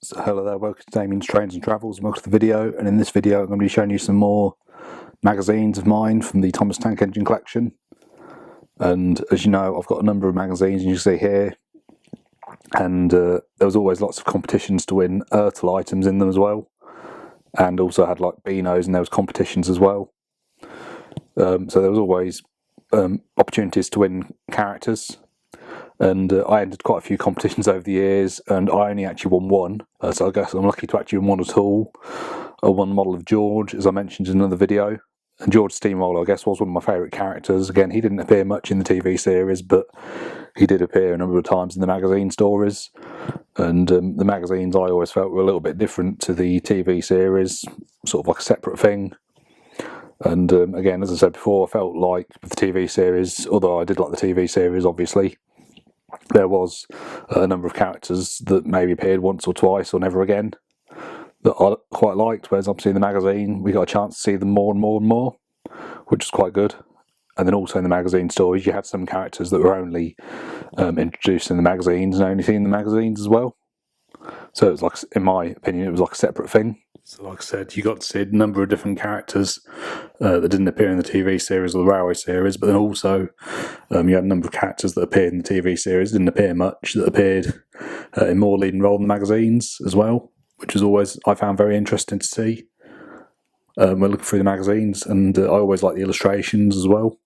So hello there, welcome to Damien's Trains and Travels, and welcome to the video. And in this video I'm going to be showing you some more magazines of mine from the Thomas Tank Engine collection. And as you know, I've got a number of magazines, and you can see here, and there was always lots of competitions to win ERTL items in them as well, and also had like Beanos, and there was competitions as well. So there was always opportunities to win characters. And I entered quite a few competitions over the years, and I only actually won one, so I guess I'm lucky to actually win one at all. I won the model of George, as I mentioned in another video, and George Steamroller, I guess, was one of my favourite characters. Again, he didn't appear much in the TV series, but he did appear a number of times in the magazine stories, and the magazines I always felt were a little bit different to the TV series, sort of like a separate thing. And again, as I said before, I felt like with the TV series, although I did like the TV series, obviously, there was a number of characters that maybe appeared once or twice or never again that I quite liked, whereas obviously in the magazine we got a chance to see them more and more and more, which was quite good. And then also in the magazine stories you had some characters that were only introduced in the magazines and only seen in the magazines as well. So it was like, in my opinion, it was like a separate thing. So like I said, you got to see a number of different characters that didn't appear in the TV series or the Railway series, but then also you had a number of characters that appeared in the TV series, didn't appear much, that appeared in more leading role in the magazines as well, which was always, I found very interesting to see when looking through the magazines, and I always like the illustrations as well.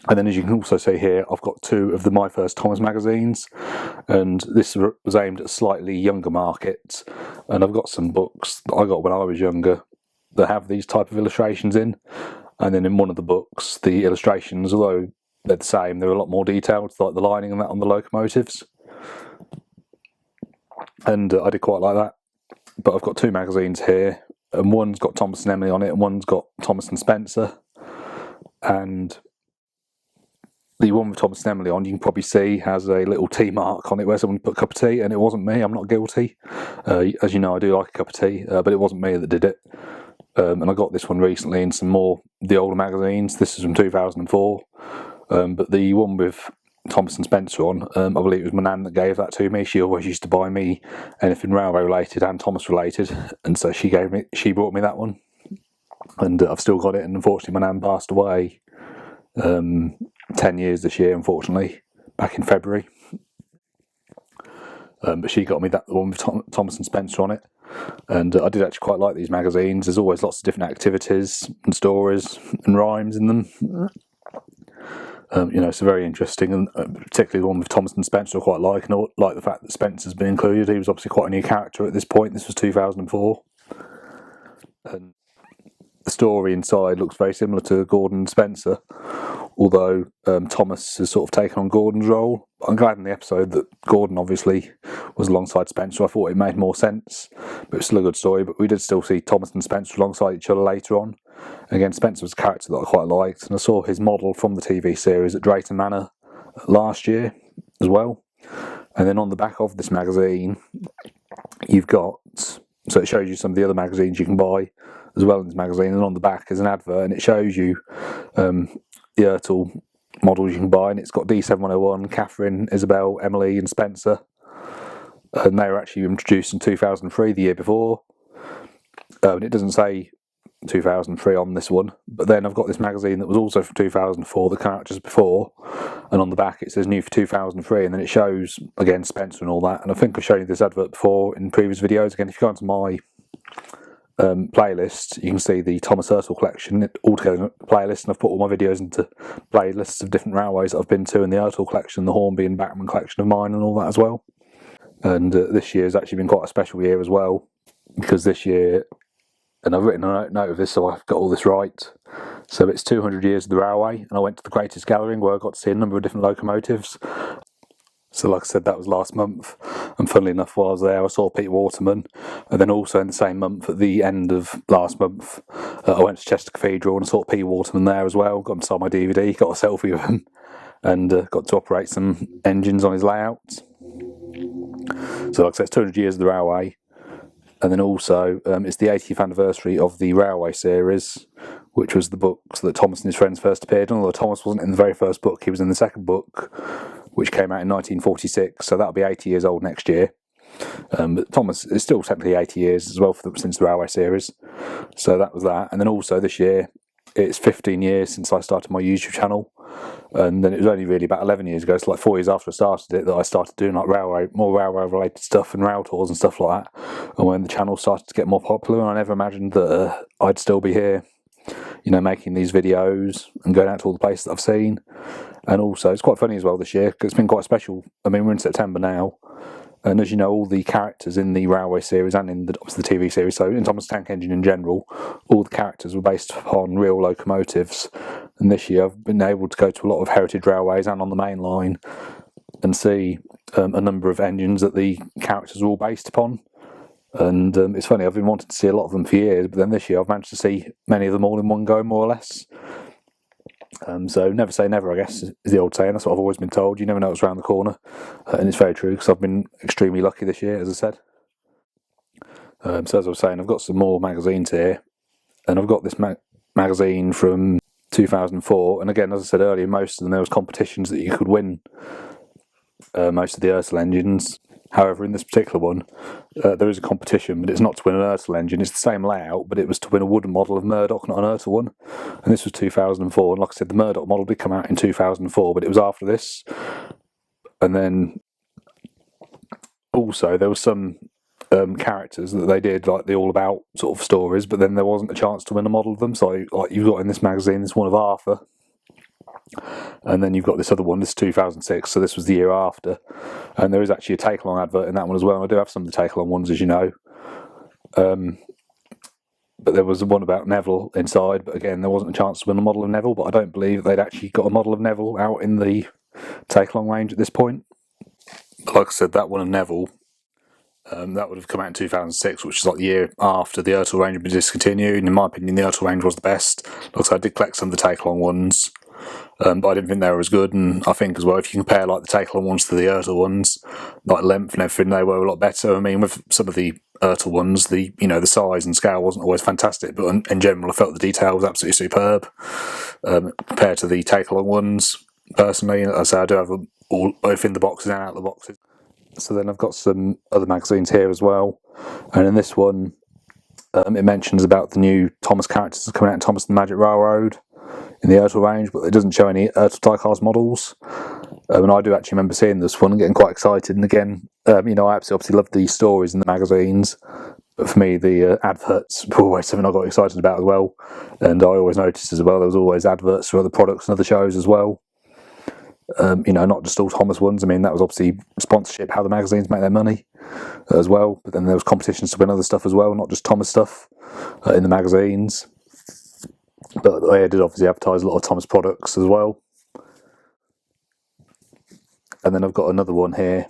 And then as you can also see here, I've got two of the My First Thomas magazines, and this was aimed at a slightly younger market. And I've got some books that I got when I was younger that have these type of illustrations in. And then in one of the books, the illustrations, although they're the same, they're a lot more detailed, like the lining and that on the locomotives. And I did quite like that. But I've got two magazines here, and one's got Thomas and Emily on it, and one's got Thomas and Spencer. And the one with Thomas and Emily on, you can probably see, has a little tea mark on it where someone put a cup of tea, and it wasn't me. I'm not guilty. As you know, I do like a cup of tea, but it wasn't me that did it. And I got this one recently in some more the older magazines. This is from 2004. But the one with Thomas and Spencer on, I believe it was my nan that gave that to me. She always used to buy me anything railway related and Thomas related, and so she brought me that one, and I've still got it. And unfortunately, my nan passed away 10 years this year, unfortunately, back in February. But she got me the one with Thomas and Spencer on it, and I did actually quite like these magazines. There's always lots of different activities and stories and rhymes in them. You know, it's very interesting, and particularly the one with Thomas and Spencer I quite like, and I like the fact that Spencer's been included. He was obviously quite a new character at this point. This was 2004. And the story inside looks very similar to Gordon and Spencer, although Thomas has sort of taken on Gordon's role. I'm glad in the episode that Gordon obviously was alongside Spencer. I thought it made more sense, but it's still a good story. But we did still see Thomas and Spencer alongside each other later on. Again, Spencer was a character that I quite liked, and I saw his model from the TV series at Drayton Manor last year as well. And then on the back of this magazine, you've got, so it shows you some of the other magazines you can buy as well in this magazine, and on the back is an advert, and it shows you the ERTL models you can buy, and it's got D7101, Catherine, Isabel, Emily and Spencer, and they were actually introduced in 2003, the year before. And it doesn't say 2003 on this one, but then I've got this magazine that was also from 2004 that came out just before, and on the back it says new for 2003, and then it shows again Spencer and all that. And I think I've shown you this advert before in previous videos. Again, if you go onto my playlist, you can see the Thomas ERTL collection altogether playlist, and I've put all my videos into playlists of different railways that I've been to in the ERTL collection, the Hornby and Backman collection of mine and all that as well. And this year has actually been quite a special year as well, because this year and I've written a note of this so I've got all this right. So it's 200 years of the railway, and I went to the greatest gathering where I got to see a number of different locomotives. So like I said, that was last month, and funnily enough, while I was there I saw Peter Waterman, and then also in the same month, at the end of last month, I went to Chester Cathedral and saw Peter Waterman there as well, got him to sign my DVD, got a selfie with him, and got to operate some engines on his layouts. So like I said, it's 200 years of the railway, and then also it's the 80th anniversary of the Railway series, which was the books that Thomas and his friends first appeared in, although Thomas wasn't in the very first book, he was in the second book, which came out in 1946, so that'll be 80 years old next year. But Thomas is still technically 80 years as well since the Railway series, so that was that. And then also this year, it's 15 years since I started my YouTube channel, and then it was only really about 11 years ago, so like 4 years after I started it, that I started doing like more railway related stuff and rail tours and stuff like that, and when the channel started to get more popular, and I never imagined that I'd still be here, you know, making these videos and going out to all the places that I've seen. And also it's quite funny as well this year, because it's been quite special. I mean, we're in September now, and as you know, all the characters in the Railway series and in the TV series, so in Thomas Tank Engine in general, all the characters were based upon real locomotives. And this year I've been able to go to a lot of heritage railways and on the main line and see a number of engines that the characters are all based upon. And it's funny, I've been wanting to see a lot of them for years, but then this year I've managed to see many of them all in one go, more or less. So never say never, I guess, is the old saying. That's what I've always been told. You never know what's around the corner, and it's very true, because I've been extremely lucky this year, as I said. So as I was saying, I've got some more magazines here, and I've got this magazine from 2004, and again, as I said earlier, most of them there was competitions that you could win most of the ERTL engines. However, in this particular one, there is a competition, but it's not to win an ERTL engine. It's the same layout, but it was to win a wooden model of Murdoch, not an ERTL one. And this was 2004. And like I said, the Murdoch model did come out in 2004, but it was after this. And then also there was some characters that they did, like the All About sort of stories, but then there wasn't a chance to win a model of them. So like you've got in this magazine, this one of Arthur. And then you've got this other one, this is 2006, so this was the year after. And there is actually a take-along advert in that one as well, and I do have some of the take-along ones, as you know. But there was one about Neville inside, but again, there wasn't a chance to win a model of Neville, but I don't believe they'd actually got a model of Neville out in the take-along range at this point. But like I said, that one of Neville, that would have come out in 2006, which is like the year after the ERTL range had been discontinued, and in my opinion, the ERTL range was the best. Like I said, I did collect some of the take-along ones, but I didn't think they were as good, and I think as well, if you compare like the take-along ones to the ERTL ones, like length and everything, they were a lot better. I mean, with some of the ERTL ones, the size and scale wasn't always fantastic, but in general, I felt the detail was absolutely superb compared to the take-along ones. Personally, as I say, I do have them all both in the boxes and out of the boxes. So then I've got some other magazines here as well, and in this one, it mentions about the new Thomas characters coming out in Thomas and the Magic Railroad in the ERTL range, but it doesn't show any ERTL diecast models. And I do actually remember seeing this one and getting quite excited. And again, I obviously love the stories in the magazines, but for me, the adverts were always something I got excited about as well. And I always noticed as well there was always adverts for other products and other shows as well. Not just all Thomas ones. I mean, that was obviously sponsorship, how the magazines make their money as well. But then there was competitions to win other stuff as well, not just Thomas stuff in the magazines. But they did obviously advertise a lot of Thomas products as well. And then I've got another one here,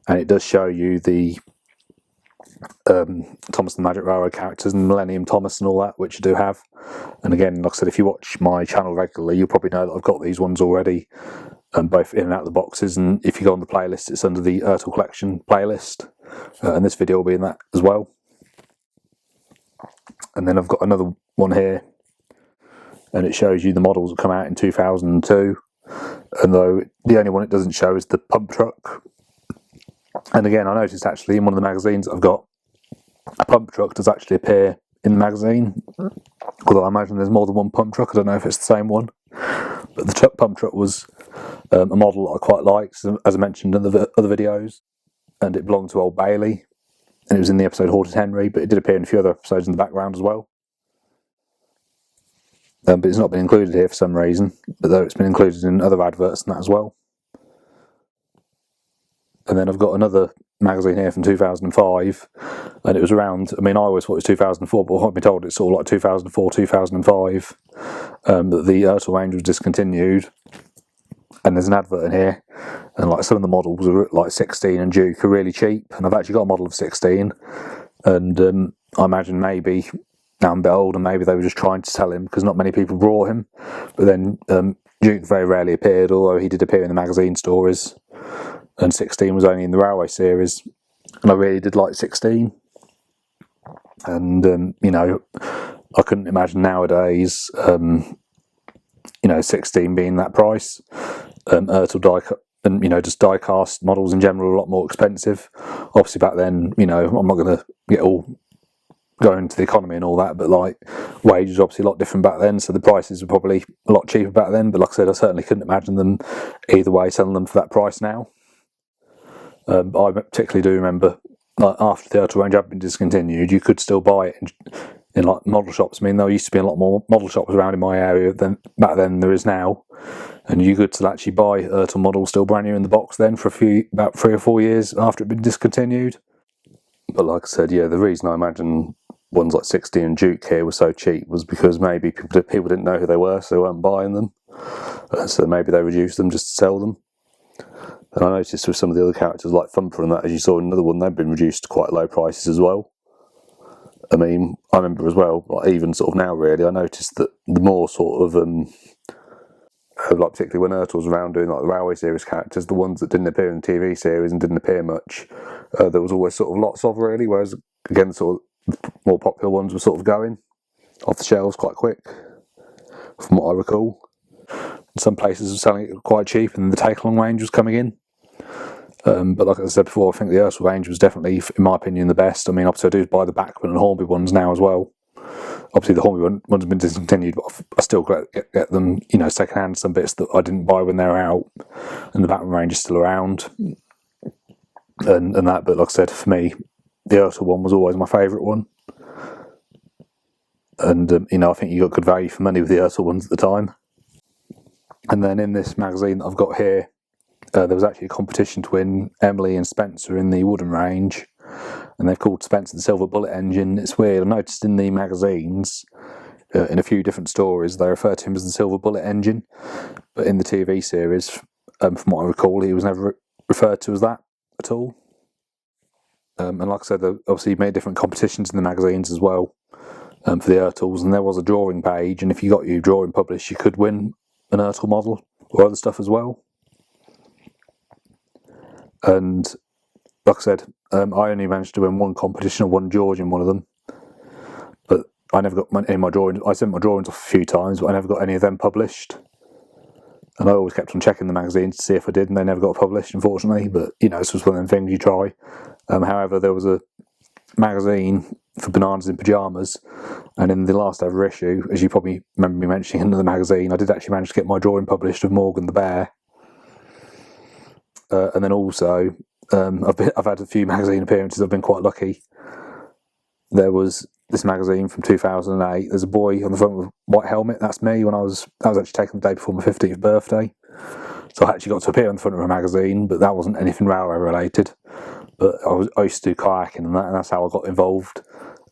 and it does show you the Thomas and the Magic Railroad characters and Millennium Thomas and all that, which I do have. And again, like I said, if you watch my channel regularly, you'll probably know that I've got these ones already, both in and out of the boxes. And if you go on the playlist, it's under the ERTL collection playlist, and this video will be in that as well. And then I've got another one here, and it shows you the models that come out in 2002. And though the only one it doesn't show is the pump truck. And again, I noticed actually in one of the magazines I've got, a pump truck does actually appear in the magazine. Although I imagine there's more than one pump truck, I don't know if it's the same one. But the pump truck was a model that I quite liked, as I mentioned in the other videos. And it belonged to Old Bailey. And it was in the episode Horted Henry, but it did appear in a few other episodes in the background as well. But it's not been included here for some reason, but though it's been included in other adverts and that as well. And then I've got another magazine here from 2005, and it was around, I mean, I always thought it was 2004, but I've been told it's sort of like 2004, 2005, that the ERTL range was discontinued. And there's an advert in here, and like some of the models are like 16 and Duke are really cheap, and I've actually got a model of 16, and I imagine maybe, now I'm a bit older, maybe they were just trying to sell him because not many people brought him, but then Duke very rarely appeared, although he did appear in the magazine stories, and 16 was only in the railway series, and I really did like 16, and you know, I couldn't imagine nowadays, you know, 16 being that price. ERTL die and, you know, just die-cast models in general are a lot more expensive. Obviously back then, you know, I'm not going to get all going into the economy and all that, but like wages are obviously a lot different back then, so the prices were probably a lot cheaper back then, but like I said, I certainly couldn't imagine them either way selling them for that price now. I particularly do remember, like, after the ERTL range had been discontinued, you could still buy it in like model shops. I mean, there used to be a lot more model shops around in my area than back then there is now, and you could still actually buy ERTL models still brand new in the box then for about 3 or 4 years after it had been discontinued. But like I said, yeah, the reason I imagine ones like 16 and Duke here were so cheap was because maybe people didn't know who they were, so they weren't buying them, so maybe they reduced them just to sell them. And I noticed with some of the other characters like Thumper and that, as you saw in another one, they've been reduced to quite low prices as well. I mean, I remember as well, like even sort of now really, I noticed that the more sort of, like particularly when ERTL was around doing like the Railway series characters, the ones that didn't appear in the TV series and didn't appear much, there was always sort of lots of really, whereas again the sort of more popular ones were sort of going off the shelves quite quick, from what I recall. And some places were selling it quite cheap and the take-along range was coming in. But like I said before, I think the ERTL range was definitely, in my opinion, the best. I mean, obviously I do buy the Bachmann and Hornby ones now as well. Obviously the Hornby ones have been discontinued, but I still get them, you know, second-hand, some bits that I didn't buy when they were out, and the Bachmann range is still around, and that. But like I said, for me, the ERTL one was always my favourite one, and you know, I think you got good value for money with the ERTL ones at the time. And then in this magazine that I've got here, there was actually a competition to win Emily and Spencer in the wooden range, and they've called Spencer the Silver Bullet Engine. It's weird, I noticed in the magazines, in a few different stories, they refer to him as the Silver Bullet Engine, but in the TV series, from what I recall, he was never referred to as that at all. And like I said, they obviously made different competitions in the magazines as well, for the ERTLs, and there was a drawing page, and if you got your drawing published, you could win an ERTL model or other stuff as well. And like I said, I only managed to win one competition. I won George in one of them, but I never got any of my drawings. I sent my drawings off a few times, but I never got any of them published. And I always kept on checking the magazines to see if I did, and they never got published, unfortunately. But you know, it's just one of them things you try. However, there was a magazine for Bananas in Pyjamas, and in the last ever issue, as you probably remember me mentioning in the magazine, I did actually manage to get my drawing published of Morgan the Bear. And then also, I've had a few magazine appearances. I've been quite lucky. There was this magazine from 2008. There's a boy on the front with a white helmet. That's me. That was actually taken the day before my 15th birthday. So I actually got to appear on the front of a magazine, but that wasn't anything railway related. But I used to do kayaking and that's how I got involved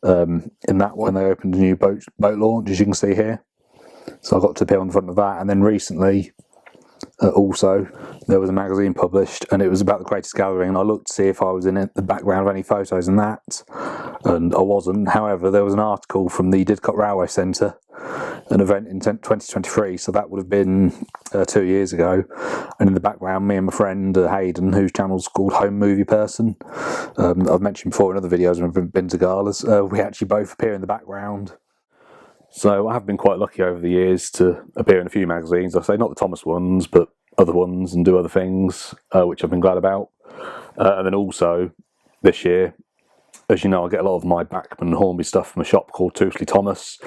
in that when they opened a new boat launch, as you can see here. So I got to appear on the front of that, and then recently. Also, there was a magazine published, and it was about the Greatest Gathering, and I looked to see if I was in the background of any photos in that, and I wasn't. However, there was an article from the Didcot Railway Centre, an event in 2023, so that would have been 2 years ago, and in the background, me and my friend Hayden, whose channel's called Home Movie Person, I've mentioned before in other videos when I've been to galas, we actually both appear in the background. So I have been quite lucky over the years to appear in a few magazines. I say not the Thomas ones, but other ones, and do other things, which I've been glad about. And then also, this year, as you know, I get a lot of my Bachmann and Hornby stuff from a shop called Tousley Thomas,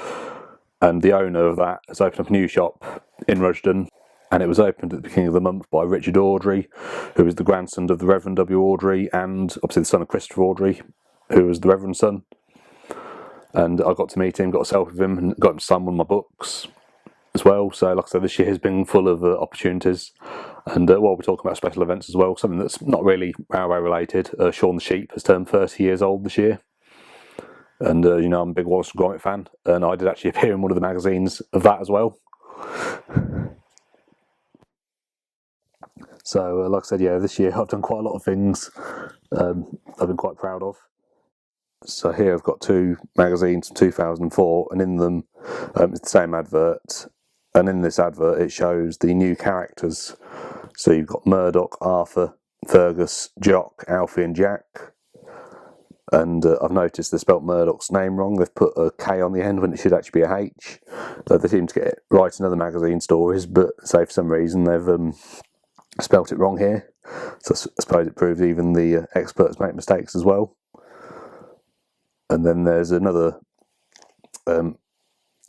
and the owner of that has opened up a new shop in Rushden, and it was opened at the beginning of the month by Richard Audrey, who is the grandson of the Reverend W. Audrey, and obviously the son of Christopher Audrey, who was the Reverend's son. And I got to meet him, got a selfie with him, and got him to sign one of my books as well. So like I said, this year has been full of opportunities. And while we're talking about special events as well, something that's not really railway related, Shaun the Sheep has turned 30 years old this year. And you know, I'm a big Wallace and Gromit fan, and I did actually appear in one of the magazines of that as well. So, like I said, yeah, this year I've done quite a lot of things I've been quite proud of. So here I've got two magazines from 2004, and in them it's the same advert. And in this advert it shows the new characters. So you've got Murdoch, Arthur, Fergus, Jock, Alfie and Jack. And I've noticed they spelt Murdoch's name wrong. They've put a K on the end when it should actually be a H. So they seem to get it right in other magazine stories, but say for some reason they've spelt it wrong here. So I suppose it proves even the experts make mistakes as well. And then there's another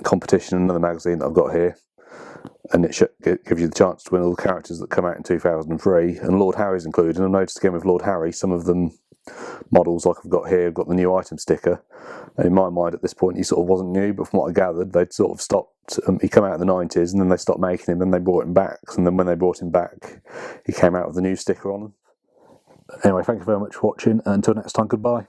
competition, another magazine that I've got here, and it gives you the chance to win all the characters that come out in 2003, and Lord Harry's included. And I've noticed again with Lord Harry, some of them models like I've got here have got the new item sticker, and in my mind at this point he sort of wasn't new, but from what I gathered they'd sort of stopped. He came out in the 90s and then they stopped making him, then they brought him back, and then when they brought him back he came out with the new sticker on him. Anyway, thank you very much for watching, and until next time, goodbye.